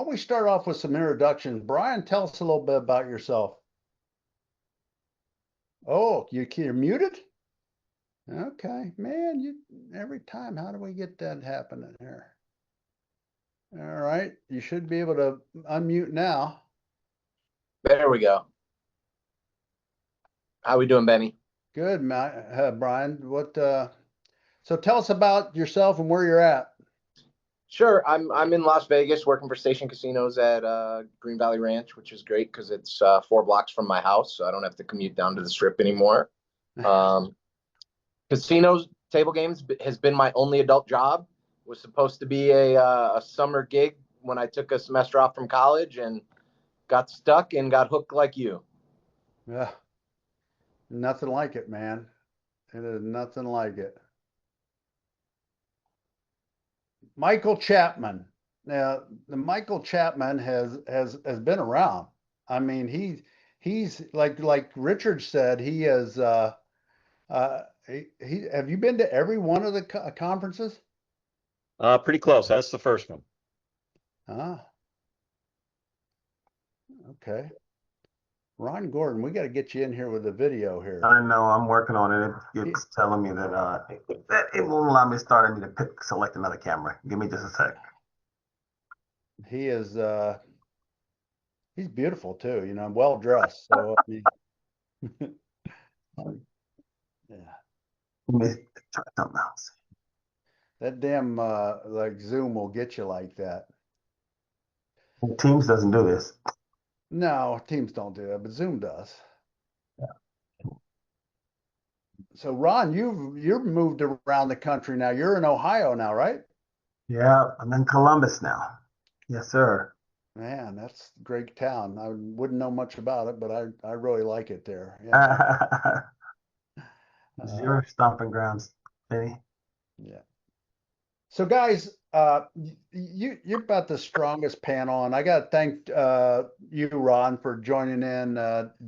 we start off with some introductions? Brian, tell us a little bit about yourself. Oh, you're muted? Okay, man, you every time, how do we get that happening here? All right, you should be able to unmute now. There we go. How we doing, Benny? Good, Brian. So tell us about yourself and where you're at. Sure. I'm in Las Vegas working for Station Casinos at Green Valley Ranch, which is great because it's 4 blocks from my house, so I don't have to commute down to the Strip anymore. Um, Casinos, table games has been my only adult job. Was supposed to be a summer gig when I took a semester off from college and got stuck and got hooked like you. Yeah, nothing like it, man. It is nothing like it. Michael Chapman. Now, the Michael Chapman has been around. I mean, he's like Richard said, he is he have you been to every one of the conferences? Pretty close. That's the first one. Ah, okay. Ron Gordon, we got to get you in here with the video here. I know, I'm working on it. It's telling me that it won't allow me to start. I need to select another camera. Give me just a sec. He is he's beautiful too, you know, well dressed. So I mean, yeah. Let me try something else. That damn like Zoom will get you like that. Teams doesn't do this. No, Teams don't do that, but Zoom does. So Ron, you've moved around the country now. You're in Ohio now, right? Yeah, I'm in Columbus now. Yes, sir. Man, that's a great town. I wouldn't know much about it, but I really like it there. Yeah. It's your stomping grounds, Benny. Yeah. So guys, you're about the strongest panel, and I got to thank you, Ron, for joining in.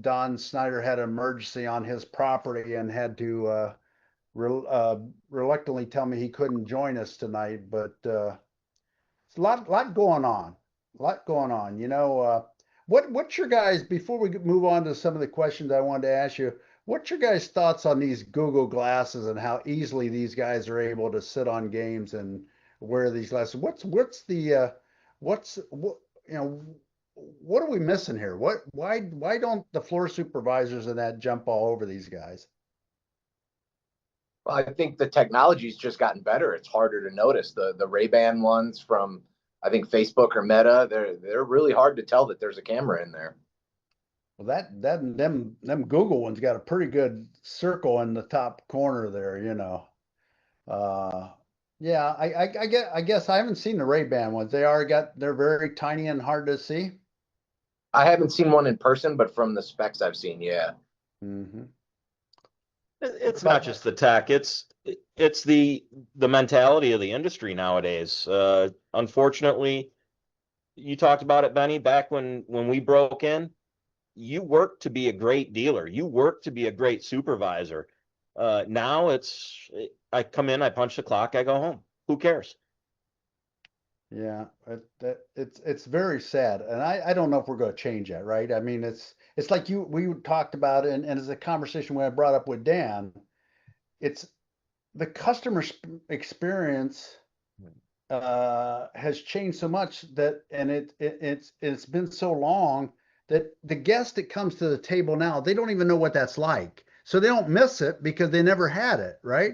Don Snyder had an emergency on his property and had to reluctantly tell me he couldn't join us tonight, but it's a lot going on. A lot going on. You know, what's your guys, before we move on to some of the questions I wanted to ask you, what's your guys' thoughts on these Google glasses and how easily these guys are able to sit on games and wear these glasses? What's the what you know what are we missing here? Why don't the floor supervisors and that jump all over these guys? Well, I think the technology's just gotten better. It's harder to notice the Ray-Ban ones from I think Facebook or Meta. They're really hard to tell that there's a camera in there. Well, them Google ones got a pretty good circle in the top corner there, you know. Uh, yeah, I guess I haven't seen the Ray-Ban ones. They're very tiny and hard to see. I haven't seen one in person, but from the specs I've seen, yeah. Hmm. It's not just the tech. It's the mentality of the industry nowadays. Unfortunately, you talked about it, Benny, back when we broke in. You worked to be a great dealer. You worked to be a great supervisor. Now I come in, I punch the clock, I go home. Who cares? Yeah, it's very sad, and I don't know if we're going to change that, right? I mean, it's like we talked about it, and as a conversation when I brought up with Dan, it's the customer experience has changed so much that, and it's been so long that the guest that comes to the table now, they don't even know what that's like, so they don't miss it because they never had it, right?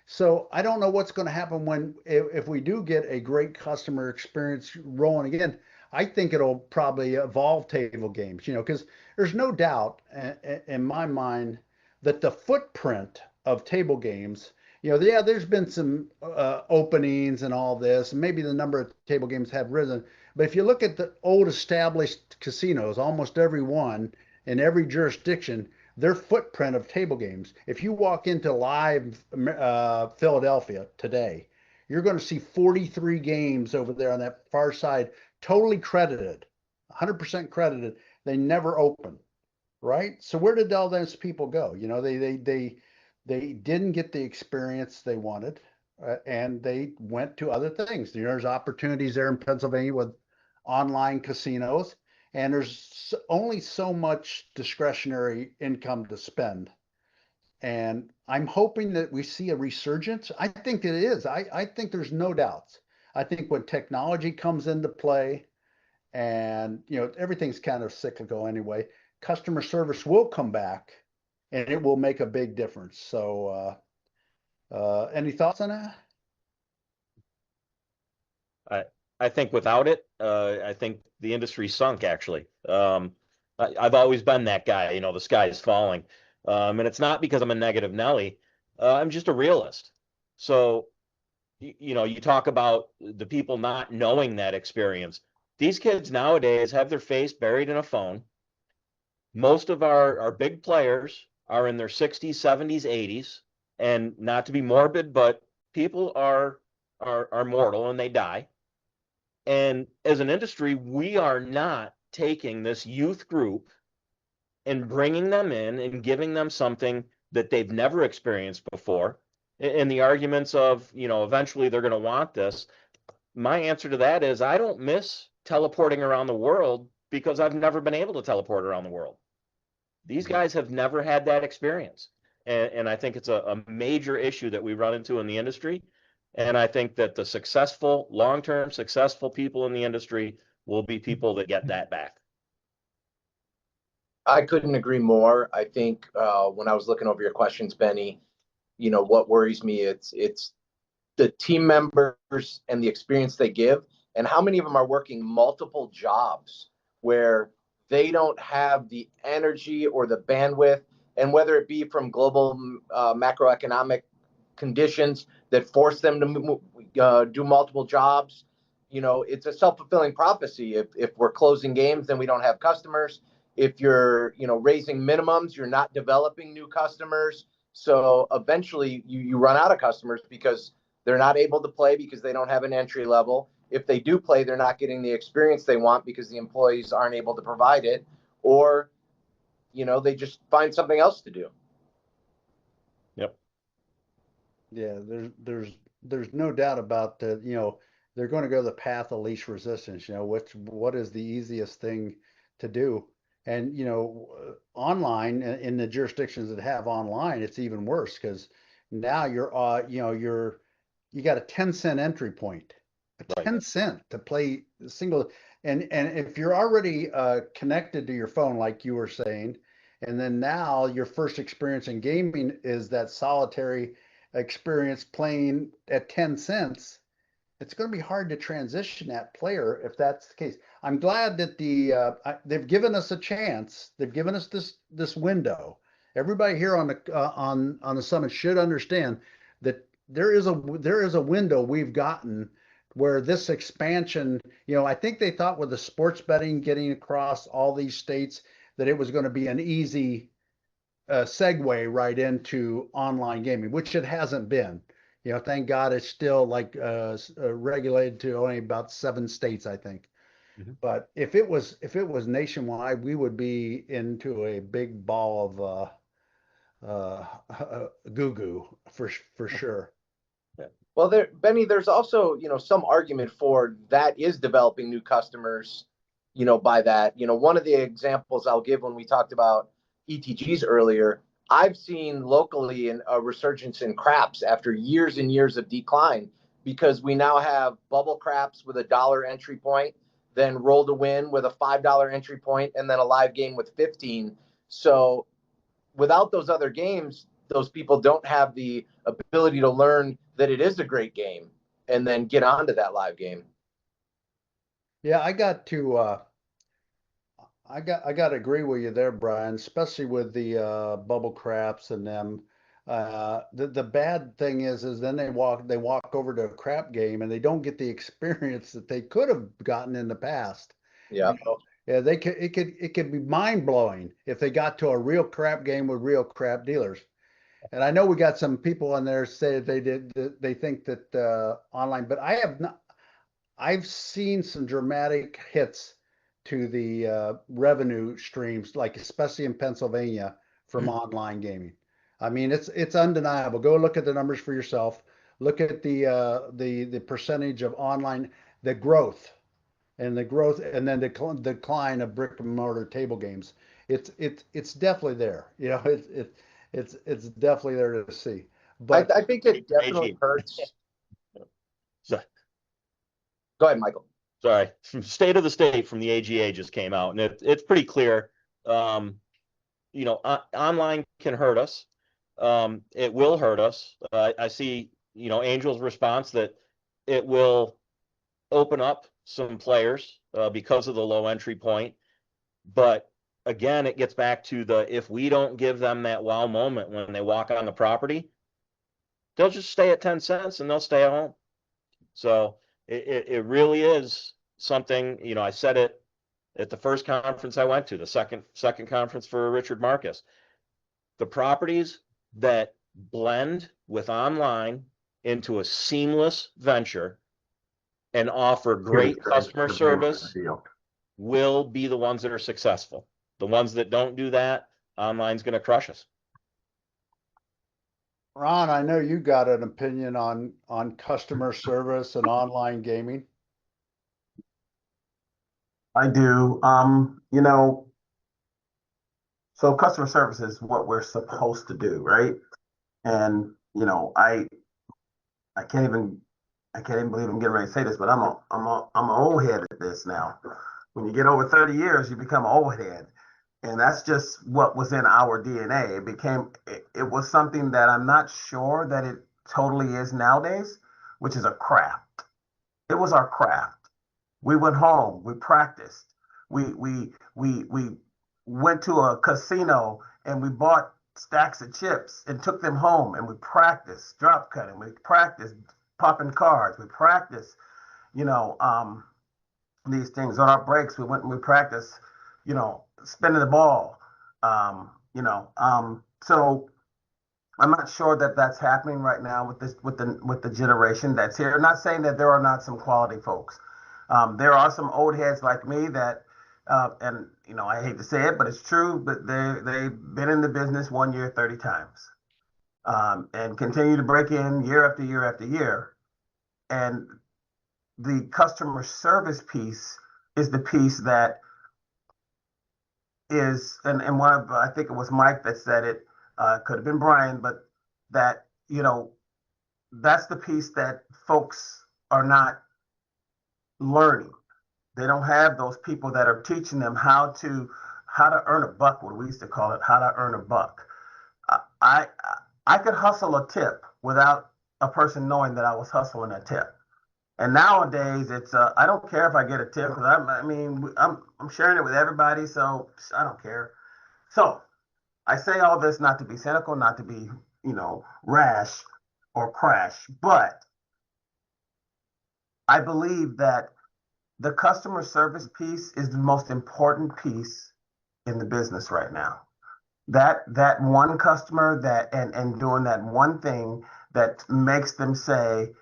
So I don't know what's going to happen when if we do get a great customer experience rolling again. I think it'll probably evolve table games, you know, because there's no doubt in my mind that the footprint of table games, you know, yeah, there's been some openings and all this, and maybe the number of table games have risen. But if you look at the old established casinos, almost every one in every jurisdiction, their footprint of table games. If you walk into live Philadelphia today, you're going to see 43 games over there on that far side, totally credited, 100% credited. They never open, right? So where did all those people go? You know, they didn't get the experience they wanted, and they went to other things. You know, there's opportunities there in Pennsylvania with online casinos, and there's only so much discretionary income to spend. And I'm hoping that we see a resurgence. I think it is. I think there's no doubts. I think when technology comes into play, and everything's kind of cyclical anyway, customer service will come back, and it will make a big difference. So, any thoughts on that? I I think without it, I think the industry sunk actually. I've always been that guy, the sky is falling. And it's not because I'm a negative Nelly. I'm just a realist. So, you talk about the people not knowing that experience. These kids nowadays have their face buried in a phone. Most of our big players are in their 60s, 70s, 80s. And not to be morbid, but people are mortal and they die. And as an industry, we are not taking this youth group and bringing them in and giving them something that they've never experienced before. And the arguments of, eventually they're going to want this. My answer to that is I don't miss teleporting around the world because I've never been able to teleport around the world. These guys have never had that experience. And I think it's a major issue that we run into in the industry. And I think that the successful, long-term successful people in the industry will be people that get that back. I couldn't agree more. I think when I was looking over your questions, Benny, what worries me, it's the team members and the experience they give, and how many of them are working multiple jobs where they don't have the energy or the bandwidth, and whether it be from global macroeconomic conditions that force them to do multiple jobs. It's a self-fulfilling prophecy. If we're closing games, then we don't have customers. If you're raising minimums, you're not developing new customers. So eventually you run out of customers because they're not able to play because they don't have an entry level. If they do play, they're not getting the experience they want because the employees aren't able to provide it, or they just find something else to do. Yep. Yeah, there's no doubt about that. They're going to go the path of least resistance. What is the easiest thing to do? And online in the jurisdictions that have online, it's even worse because now you got a 10-cent entry point, a Right. 10 cent to play single. And if you're already connected to your phone, like you were saying, and then now your first experience in gaming is that solitary experience playing at 10 cents, it's going to be hard to transition that player if that's the case. I'm glad that they've given us a chance. They've given us this window. Everybody here on the summit should understand that there is a window we've gotten where this expansion, I think they thought with the sports betting getting across all these states that it was going to be an easy segue right into online gaming, which it hasn't been. Thank God it's still like regulated to only about 7 states, I think. Mhm. But if it was nationwide, we would be into a big ball of goo goo for sure. Well, Benny, there's also, some argument for that is developing new customers, by that. One of the examples I'll give when we talked about ETGs earlier, I've seen locally a resurgence in craps after years and years of decline because we now have bubble craps with $1 entry point, then roll to win with a $5 entry point, and then a live game with 15. So without those other games, those people don't have the ability to learn that it is a great game and then get onto that live game. Yeah, I got to agree with you there, Brian, especially with the bubble craps and them. The bad thing is then they walk over to a crap game and they don't get the experience that they could have gotten in the past. Yeah. Yeah, it could be mind blowing if they got to a real crap game with real crap dealers. And I know we got some people on there say they think that online, but I have not. I've seen some dramatic hits to the revenue streams, like especially in Pennsylvania from online gaming. I mean, it's undeniable. Go look at the numbers for yourself. Look at the percentage of online, the growth, and the growth and then the decline of brick and mortar table games. It's definitely there. You know, it's definitely there to see. But I think it definitely AG. hurts. So, Go ahead, Michael. sorry, from State of the State from the AGA just came out, and it's pretty clear. Um, online can hurt us. It will hurt us. I see, Angel's response that it will open up some players because of the low entry point. But again, it gets back to if we don't give them that wow moment when they walk on the property, they'll just stay at 10 cents and they'll stay at home. So it really is something, I said it at the first conference I went to, the second conference for Richard Marcus. The properties that blend with online into a seamless venture and offer great customer service will be the ones that are successful. The ones that don't do that, online's going to crush us. Ron, I know you got an opinion on customer service and online gaming. I do. So customer service is what we're supposed to do, right? And I can't even believe I'm getting ready to say this, but I'm an old head at this now. When you get over 30 years, you become an old head. And that's just what was in our DNA. It was something that I'm not sure that it totally is nowadays, which is a craft. It was our craft. We went home, we practiced. We went to a casino and we bought stacks of chips and took them home and we practiced drop cutting. We practiced popping cards. We practiced, you know, these things on our breaks. We went and we practiced, spinning the ball. So I'm not sure that that's happening right now with this with the generation that's here. I'm not saying that there are not some quality folks. There are some old heads like me that, and I hate to say it, but it's true. But they've been in the business 1 year 30 times, and continue to break in year after year after year. And the customer service piece is the piece that is, and one of I think it was Mike that said it, could have been Brian, but that that's the piece that folks are not learning. They don't have those people that are teaching them how to earn a buck. What we used to call it, how to earn a buck. I I could hustle a tip without a person knowing that I was hustling a tip. And nowadays, it's I don't care if I get a tip because I'm sharing it with everybody, so I don't care. So I say all this not to be cynical, not to be rash or crash, but I believe that the customer service piece is the most important piece in the business right now. That one customer that and doing that one thing that makes them say,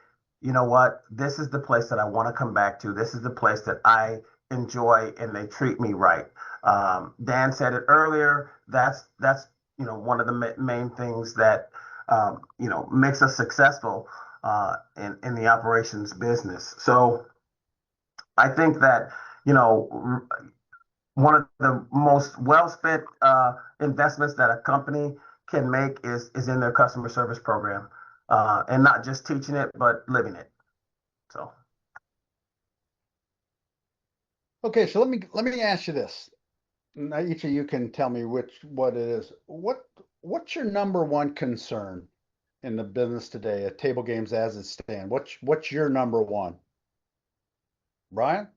you know what, this is the place that I want to come back to. This is the place that I enjoy and they treat me right. Dan said it earlier. That's one of the main things that makes us successful in the operations business. So I think that one of the most well spent investments that a company can make is in their customer service program, and not just teaching it but living it. So Okay, so let me ask you this. Now each of you can tell me what it is. What's your number one concern in the business today at table games as it stand? What's your number one? Brian?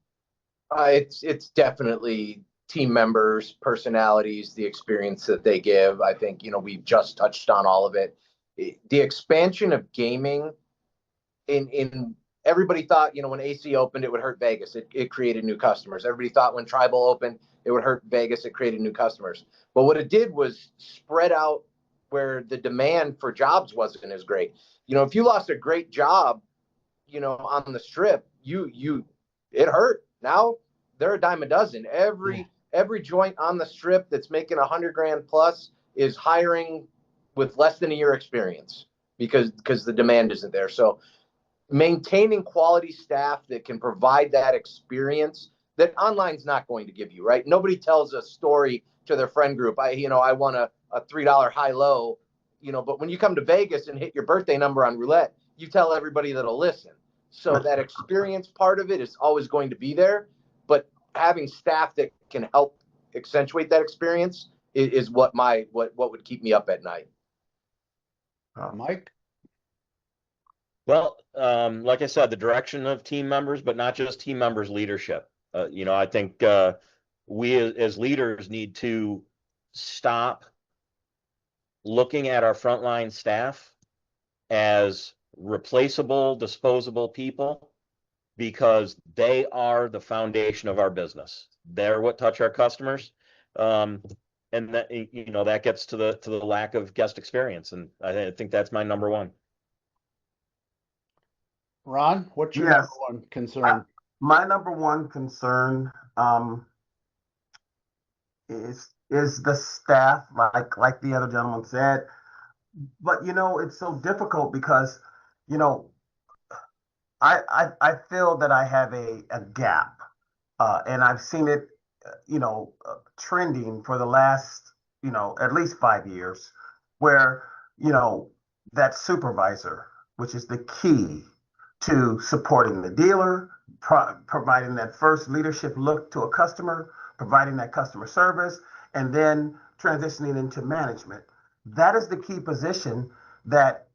It's definitely team members, personalities, the experience that they give. I think we've just touched on all of it. The expansion of gaming in everybody thought when AC opened it would hurt Vegas. It created new customers. Everybody thought when Tribal opened it would hurt Vegas. It created new customers. But what it did was spread out where the demand for jobs wasn't as great. If you lost a great job, on the strip, it hurt. Now they're a dime a dozen. Every joint on the strip that's making $100,000 plus is hiring with less than a year experience because the demand isn't there. So maintaining quality staff that can provide that experience that online's not going to give you, right? Nobody tells a story to their friend group. I won a $3 high-low, but when you come to Vegas and hit your birthday number on roulette, you tell everybody that'll listen. So that experience part of it is always going to be there, but having staff that can help accentuate that experience is what would keep me up at night. Mike? Well, like I said, the direction of team members, but not just team members, leadership. I think we as leaders need to stop looking at our frontline staff as replaceable, disposable people, because they are the foundation of our business. They're what touch our customers. And that, that gets to the lack of guest experience. And I think that's my number one. Ron, what's your Yes. number one concern? My number one concern is the staff, like the other gentleman said. But it's so difficult because I feel that I have a gap, and I've seen it trending for the last at least 5 years, where that supervisor, which is the key to supporting the dealer, providing that first leadership look to a customer, providing that customer service, and then transitioning into management. That is the key position that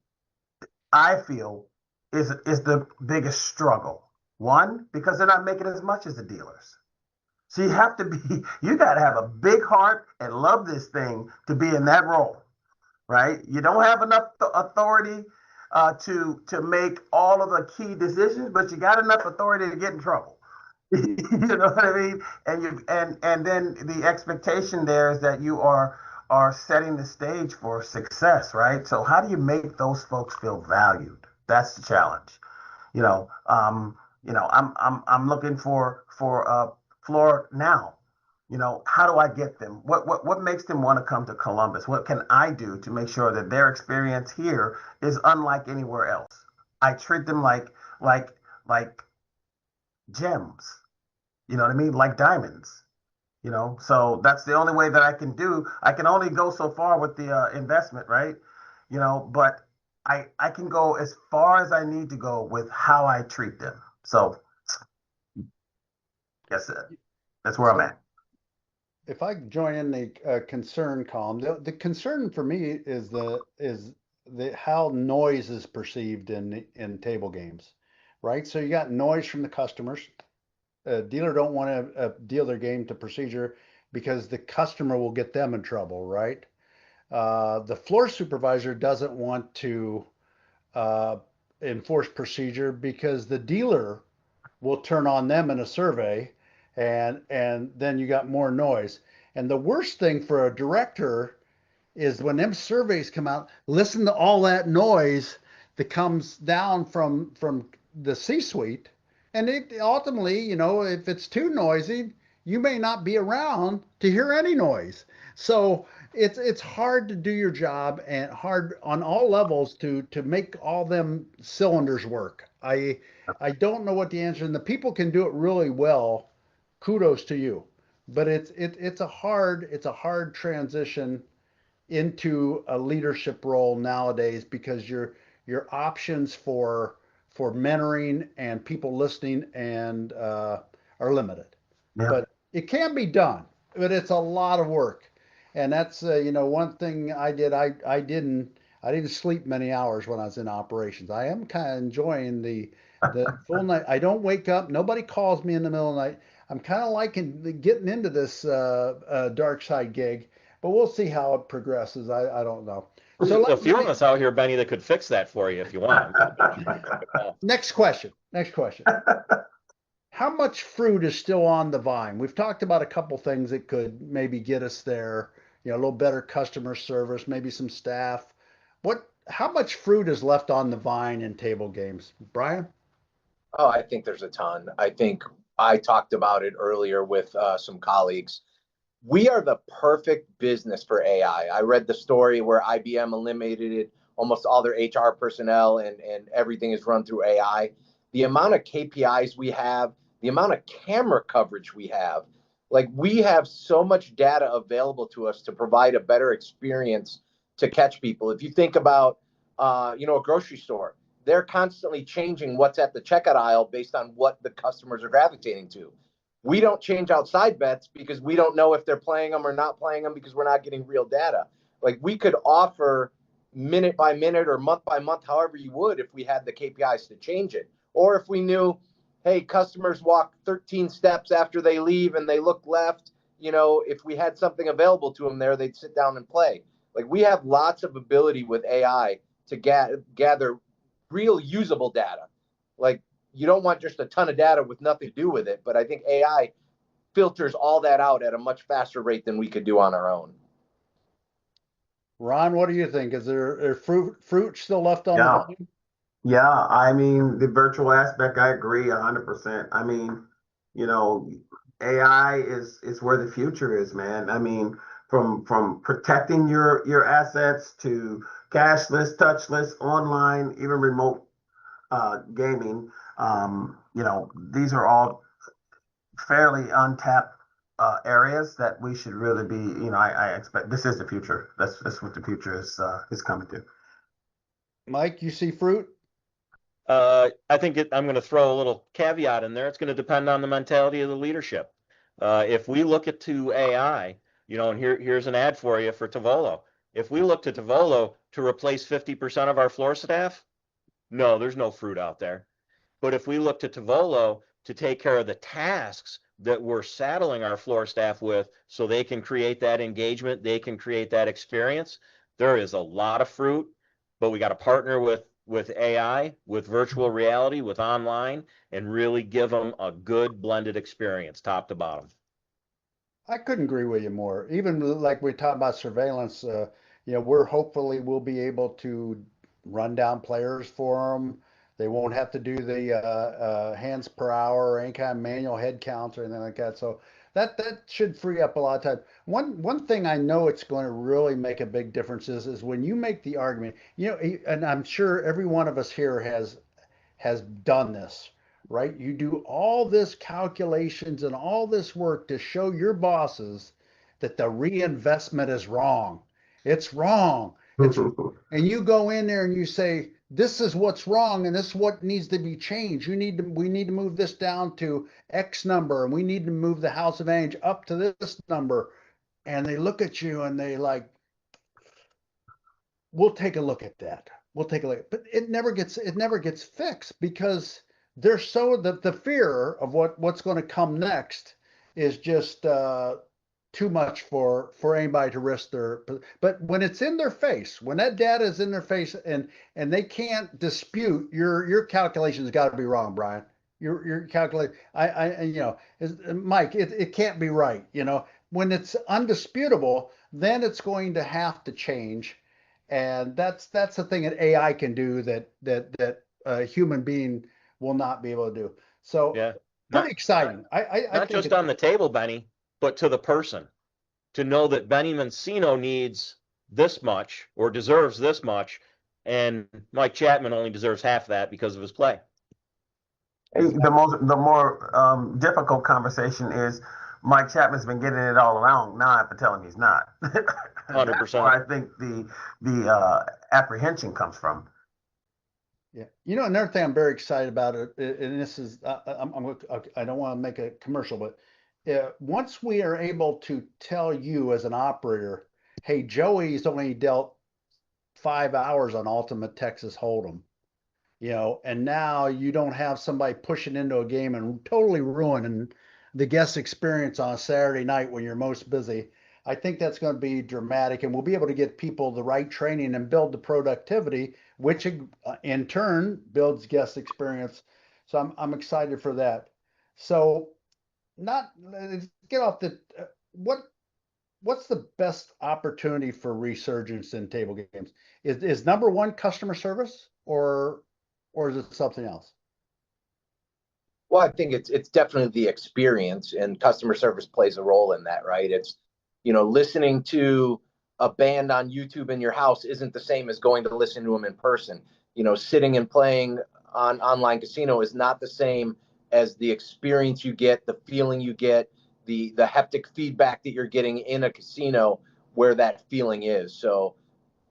I feel is the biggest struggle. One, because they're not making as much as the dealers. So you got to have a big heart and love this thing to be in that role, right? You don't have enough authority to make all of the key decisions, but you got enough authority to get in trouble. You know what I mean? And then the expectation there is that you are setting the stage for success, right? So how do you make those folks feel valued? That's the challenge. I'm looking for floor now. How do I get them? What makes them want to come to Columbus? What can I do to make sure that their experience here is unlike anywhere else? I treat them like gems. You know what I mean? Like diamonds. So that's the only way that I can do. I can only go so far with the investment, right? But I can go as far as I need to go with how I treat them. So that's where I'm at. If I join in the concern column, the concern for me is the how noise is perceived in table games, right? So you got noise from the customers. A dealer don't want to deal their game to procedure because the customer will get them in trouble, right? The floor supervisor doesn't want to enforce procedure because the dealer will turn on them in a survey, and then you got more noise. And the worst thing for a director is when them surveys come out, listen to all that noise that comes down from the C-suite. And it ultimately, if it's too noisy, you may not be around to hear any noise. So it's hard to do your job and hard on all levels to make all them cylinders work. I don't know what the answer, and the people can do it really well. Kudos to you. But it's a hard transition into a leadership role nowadays because your options for mentoring and people listening and are limited. Yeah. But it can be done, but it's a lot of work. And that's one thing I did. I didn't sleep many hours when I was in operations. I am kind of enjoying the full night. I don't wake up. Nobody calls me in the middle of the night. I'm kind of liking getting into this dark side gig, but we'll see how it progresses. I don't know. So A few of us out here, Benny, that could fix that for you if you want. next question. How much fruit is still on the vine? We've talked about a couple things that could maybe get us there. A little better customer service, maybe some staff. How much fruit is left on the vine in table games, Brian? Oh, I think there's a ton. I think I talked about it earlier with some colleagues. We are the perfect business for AI. I read the story where IBM eliminated almost all their HR personnel and everything is run through AI. The amount of KPIs we have, the amount of camera coverage we have. Like, we have so much data available to us to provide a better experience to catch people. If you think about, a grocery store, they're constantly changing what's at the checkout aisle based on what the customers are gravitating to. We don't change outside bets because we don't know if they're playing them or not playing them, because we're not getting real data. Like, we could offer minute by minute or month by month, however you would, if we had the KPIs to change it. Or if we knew, hey, customers walk 13 steps after they leave and they look left, if we had something available to them there, they'd sit down and play. Like, we have lots of ability with AI to gather real usable data. Like, you don't want just a ton of data with nothing to do with it, but I think AI filters all that out at a much faster rate than we could do on our own. Ron, what do you think? Is there fruit still left on the Yeah. vine? Yeah, I mean, the virtual aspect, I agree 100%. I mean, you know, AI is where the future is, man. I mean, from protecting your assets to cashless, touchless, online, even remote gaming. These are all fairly untapped areas that we should really be. I expect this is the future. That's what the future is coming to. Mike, you see fruit? I think I'm going to throw a little caveat in there. It's going to depend on the mentality of the leadership. If we look at to AI, and here's an ad for you for Tavolo. If we look to Tavolo to replace 50% of our floor staff, no, there's no fruit out there. But if we look to Tavolo to take care of the tasks that we're saddling our floor staff with so they can create that engagement, they can create that experience, there is a lot of fruit, but we got to partner with AI, with virtual reality, with online, and really give them a good blended experience, top to bottom. I couldn't agree with you more. Even like we talk about surveillance, we're hopefully we'll be able to run down players for them. They won't have to do the hands per hour or any kind of manual head counts or anything like that. So that should free up a lot of time. One thing I know it's going to really make a big difference is when you make the argument, and I'm sure every one of us here has done this, right? You do all this calculations and all this work to show your bosses that the reinvestment is wrong. It's wrong. And you go in there and you say, this is what's wrong and this is what needs to be changed. We need to move this down to X number and we need to move the house advantage up to this number. And they look at you and they like, we'll take a look at that. We'll take a look, but it never gets fixed because they're so the fear of what's going to come next is just too much for anybody to risk their. But when it's in their face, when that data is in their face and they can't dispute your calculations, got to be wrong, Brian. Your calculate Mike, it can't be right. When it's undisputable, then it's going to have to change, and that's the thing that AI can do that a human being will not be able to do. So Yeah. pretty Not exciting. I not think just on the table, Benny, but to the person. To know that Benny Mancino needs this much or deserves this much, and Mike Chapman only deserves half that because of his play. The more difficult conversation is Mike Chapman's been getting it all along. Now I have to tell him he's not. That's 100%. where I think the apprehension comes from. Yeah, another thing I'm very excited about it, and this is I don't want to make a commercial, but once we are able to tell you as an operator, hey, Joey's only dealt 5 hours on Ultimate Texas Hold'em, and now you don't have somebody pushing into a game and totally ruining the guest experience on a Saturday night when you're most busy. I think that's going to be dramatic, and we'll be able to get people the right training and build the productivity, which in turn builds guest experience. So I'm excited for that. So not let's get off the what's the best opportunity for resurgence in table games? Is number one customer service or is it something else? Well, I think it's definitely the experience, and customer service plays a role in that, right? It's, listening to a band on YouTube in your house isn't the same as going to listen to them in person. Sitting and playing on online casino is not the same as the experience you get, the feeling you get, the haptic feedback that you're getting in a casino where that feeling is. So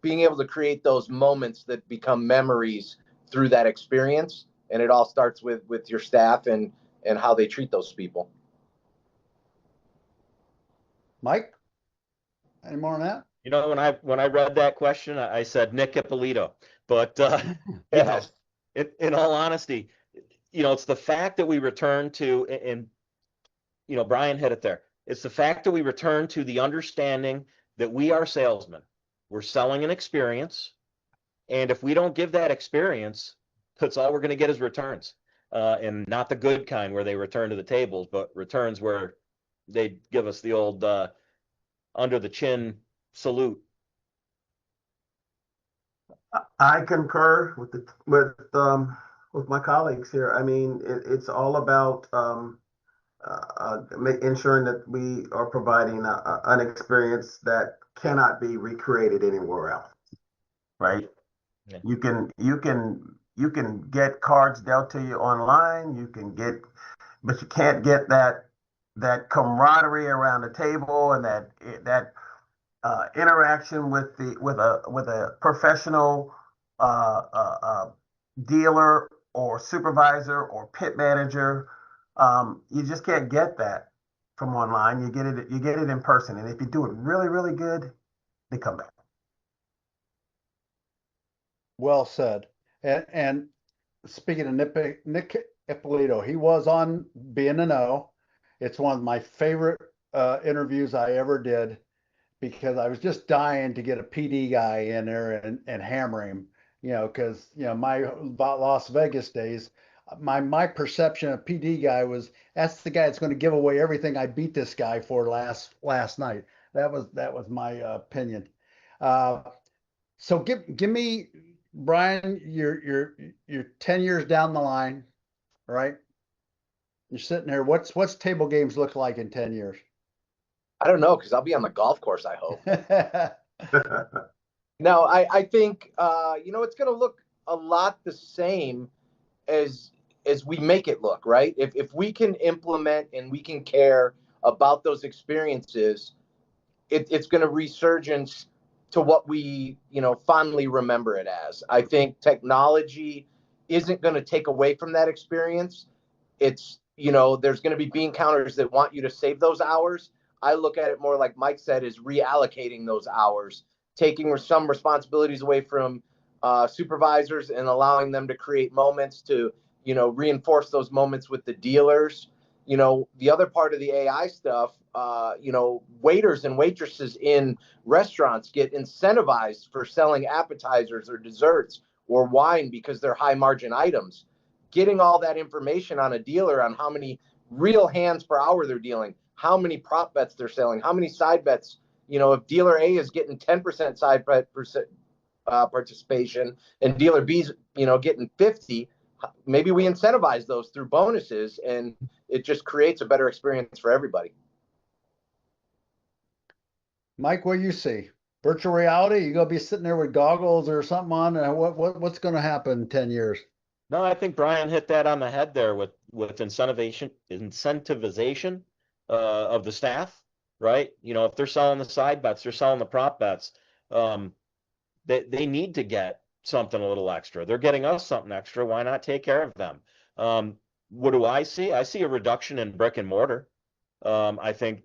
being able to create those moments that become memories through that experience, and it all starts with your staff and how they treat those people. Mike, any more on that? You know, when I read that question, I said Nick Ippolito, but you know, Yes. in all honesty, you know, it's the fact that we return to, and you know, Brian hit it there. It's the fact that we return to the understanding that we are salesmen. We're selling an experience, and if we don't give that experience, that's all we're going to get is returns, and not the good kind where they return to the tables, but returns where they give us the old under the chin salute. I concur with my colleagues here. I mean, it's all about ensuring that we are providing an experience that cannot be recreated anywhere else, right? Yeah. You can get cards dealt to you online. But you can't get that camaraderie around the table and that interaction with a professional dealer or supervisor or pit manager. You just can't get that from online. You get it in person, and if you do it really really good, they come back. Well said. And speaking of Nick Ippolito, he was on Being a No. It's one of my favorite interviews I ever did because I was just dying to get a PD guy in there and hammer him, because my Las Vegas days, my perception of PD guy was that's the guy that's going to give away everything I beat this guy for last night. That was my opinion. Uh, so give me, Brian, you're 10 years down the line, right? You're sitting here. What's table games look like in 10 years? I don't know, because I'll be on the golf course, I hope. No, I think it's going to look a lot the same as we make it look, right? If we can implement and we can care about those experiences, it's going to resurgence to what we fondly remember it as. I think technology isn't going to take away from that experience. It's there's going to be bean counters that want you to save those hours. I look at it more like Mike said, is reallocating those hours, taking some responsibilities away from supervisors and allowing them to create moments to reinforce those moments with the dealers. The other part of the AI stuff, waiters and waitresses in restaurants get incentivized for selling appetizers or desserts or wine because they're high margin items. Getting all that information on a dealer on how many real hands per hour they're dealing, how many prop bets they're selling, how many side bets. If dealer A is getting 10% side bet participation and dealer B's, getting 50, maybe we incentivize those through bonuses, and it just creates a better experience for everybody. Mike, what do you see? Virtual reality? You gonna be sitting there with goggles or something on? What's gonna happen in 10 years? No, I think Brian hit that on the head there with incentivization of the staff, right? You know, if they're selling the side bets, they're selling the prop bets. Um, they need to get something a little extra. They're getting us something extra. Why not take care of them? What do I see? I see a reduction in brick and mortar. I think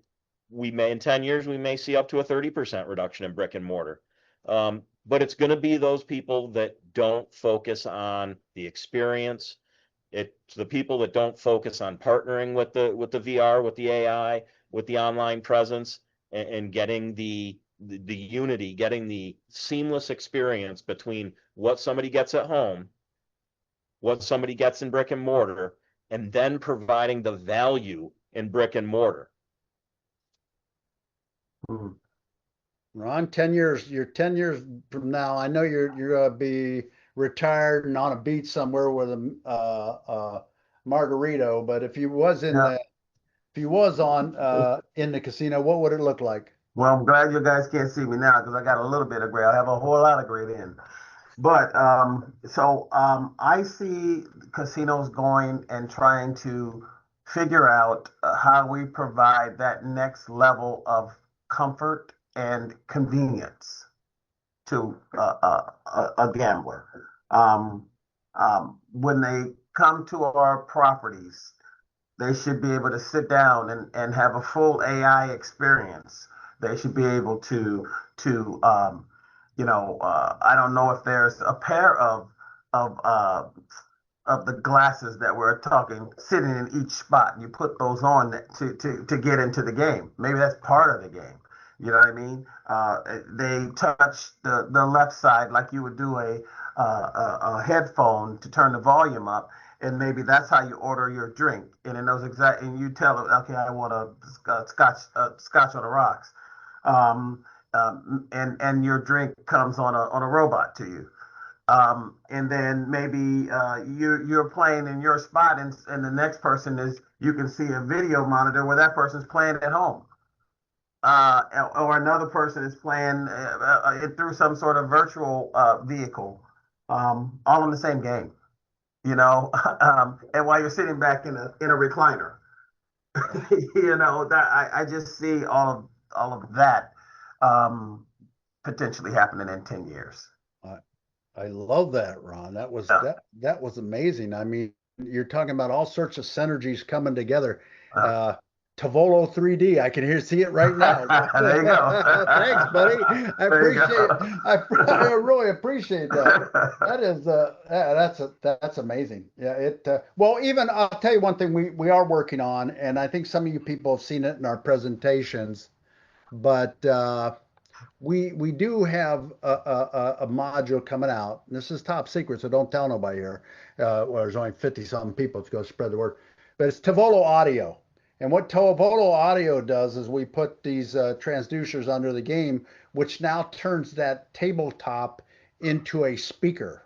in 10 years, we may see up to a 30% reduction in brick and mortar. But it's going to be those people that don't focus on the experience. It's the people that don't focus on partnering with the VR, with the AI, with the online presence, and getting the unity, getting the seamless experience between what somebody gets at home, what somebody gets in brick and mortar, and then providing the value in brick and mortar. Mhm. Ron, 10 years, you're 10 years from now. I know you're gonna be retired and on a beach somewhere with a margarito, but Yeah. if you was on in the casino, what would it look like? Well, I'm glad you guys can't see me now because I got a little bit of gray. I have a whole lot of gray then. But I see casinos going and trying to figure out how we provide that next level of comfort and convenience to a gambler. Um, when they come to our properties, they should be able to sit down and have a full AI experience. They should be able to I don't know if there's a pair of uh, of the glasses that we're talking sitting in each spot, and you put those on to get into the game. Maybe that's part of the game. You know what I mean? They touch the left side like you would do a headphone to turn the volume up, and maybe that's how you order your drink. And in those exact, and you tell it, okay, I want a scotch on the rocks, and your drink comes on a robot to you. And then maybe you're playing in your spot, and the next person is you can see a video monitor where that person's playing at home, or another person is playing through some sort of virtual vehicle, all in the same game, you know, and while you're sitting back in a recliner, that I just see all of that um, potentially happening in 10 years. I, I love that, Ron. That was Yeah. that was amazing. I mean, you're talking about all sorts of synergies coming together. Uh, Uh, Tavolo 3D, I can see it right now. there you go. Thanks, buddy. I There you appreciate it. go. I really appreciate that. That is that's amazing. Yeah, well, even I'll tell you one thing we are working on, and I think some of you people have seen it in our presentations, but we do have a module coming out. This is top secret, so don't tell nobody here. Well, there's only 50 something people to go spread the word. But it's Tavolo Audio. And what Tavolo Audio does is we put these transducers under the game, which now turns that tabletop into a speaker.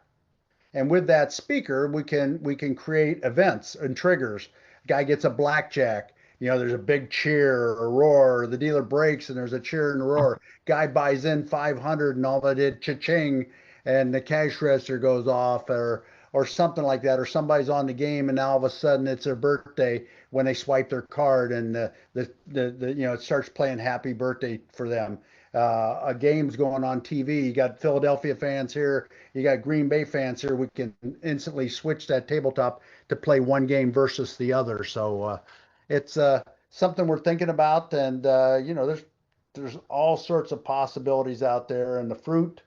And with that speaker, we can create events and triggers. Guy gets a blackjack. There's a big cheer or roar. The dealer breaks and there's a cheer and a roar. Guy buys in 500 and all that did cha-ching, and the cash register goes off, or something like that. Or somebody's on the game and now all of a sudden it's their birthday when they swipe their card, and it starts playing happy birthday for them. A game's going on TV. You got Philadelphia fans here, you got Green Bay fans here. We can instantly switch that tabletop to play one game versus the other. So it's something we're thinking about, and there's all sorts of possibilities out there, and the fruit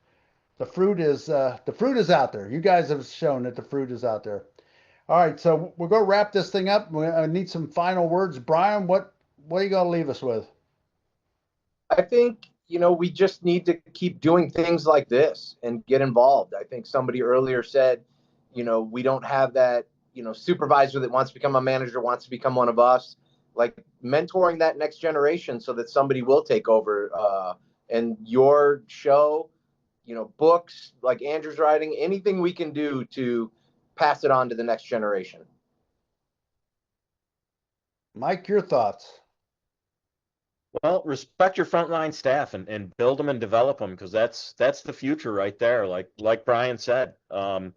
is out there. You guys have shown that the fruit is out there. All right, so we're going to wrap this thing up. I need some final words, Brian. What are you going to leave us with? I think, we just need to keep doing things like this and get involved. I think somebody earlier said, we don't have that, supervisor that wants to become a manager, wants to become one of us. Like mentoring that next generation so that somebody will take over. And your show, books like Andrew's writing, anything we can do to pass it on to the next generation. Mike, your thoughts? Well, respect your frontline staff and build them and develop them, because that's the future right there. Like Brian said, I'm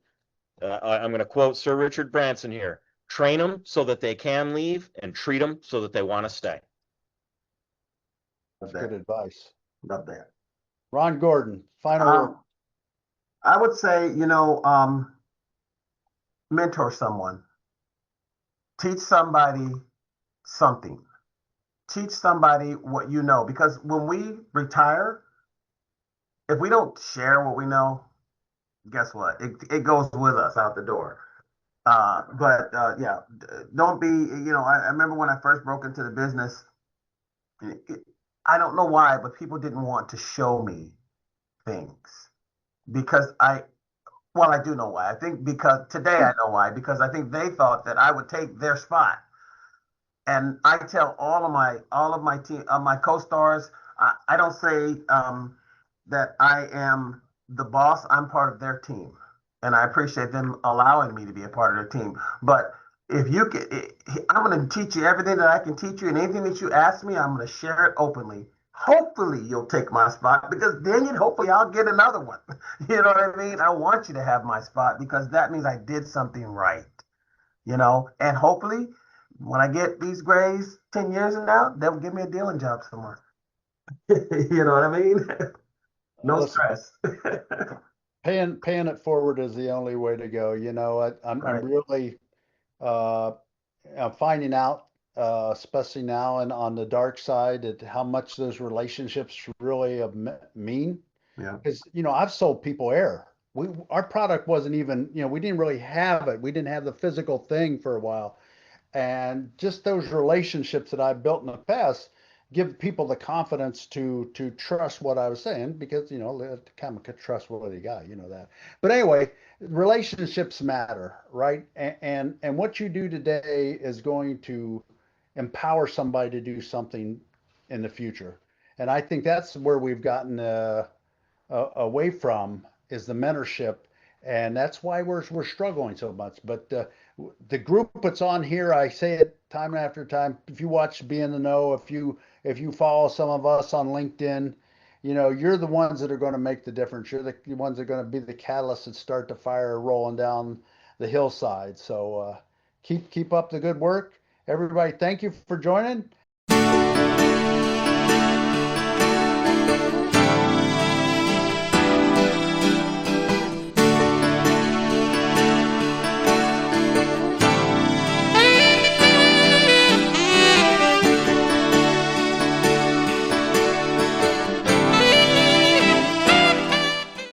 going to quote Sir Richard Branson here: train them so that they can leave, and treat them so that they want to stay. That's good advice. Love that. Ron Gordon, final word. I would say, mentor someone, teach somebody something, teach somebody what you know, because when we retire, if we don't share what we know, guess what? It goes with us out the door. Yeah, don't be, I remember when I first broke into the business, I don't know why, but people didn't want to show me things because well, I do know why. I think because today I know why, because I think they thought that I would take their spot. And I tell all of my team, my co-stars, I don't say that I am the boss. I'm part of their team, and I appreciate them allowing me to be a part of their team. But if you can, I'm going to teach you everything that I can teach you, and anything that you ask me, I'm going to share it openly hopefully you'll take my spot because then hopefully I'll get another one. You know what I mean? I want you to have my spot because that means I did something right, and hopefully when I get these Grays 10 years from now, they'll give me a dealing job somewhere. You know what I mean? No Listen, stress. paying it forward is the only way to go. I'm Right. really uh, I'm finding out, especially now and on the dark side, at how much those relationships really mean. Yeah. Because I've sold people air. Our product wasn't even, we didn't really have it. We didn't have the physical thing for a while. And just those relationships that I built in the past give people the confidence to trust what I was saying because they kind of trust what they got, that. But anyway, relationships matter, right? And what you do today is going to empower somebody to do something in the future. And I think that's where we've gotten away from is the mentorship, and that's why we're struggling so much. But the group that's on here, I say it time after time. If you watch Be in the Know, if you follow some of us on LinkedIn, you're the ones that are going to make the difference. You're the ones that are going to be the catalyst that start the fire rolling down the hillside. So keep up the good work, everybody. Thank you for joining.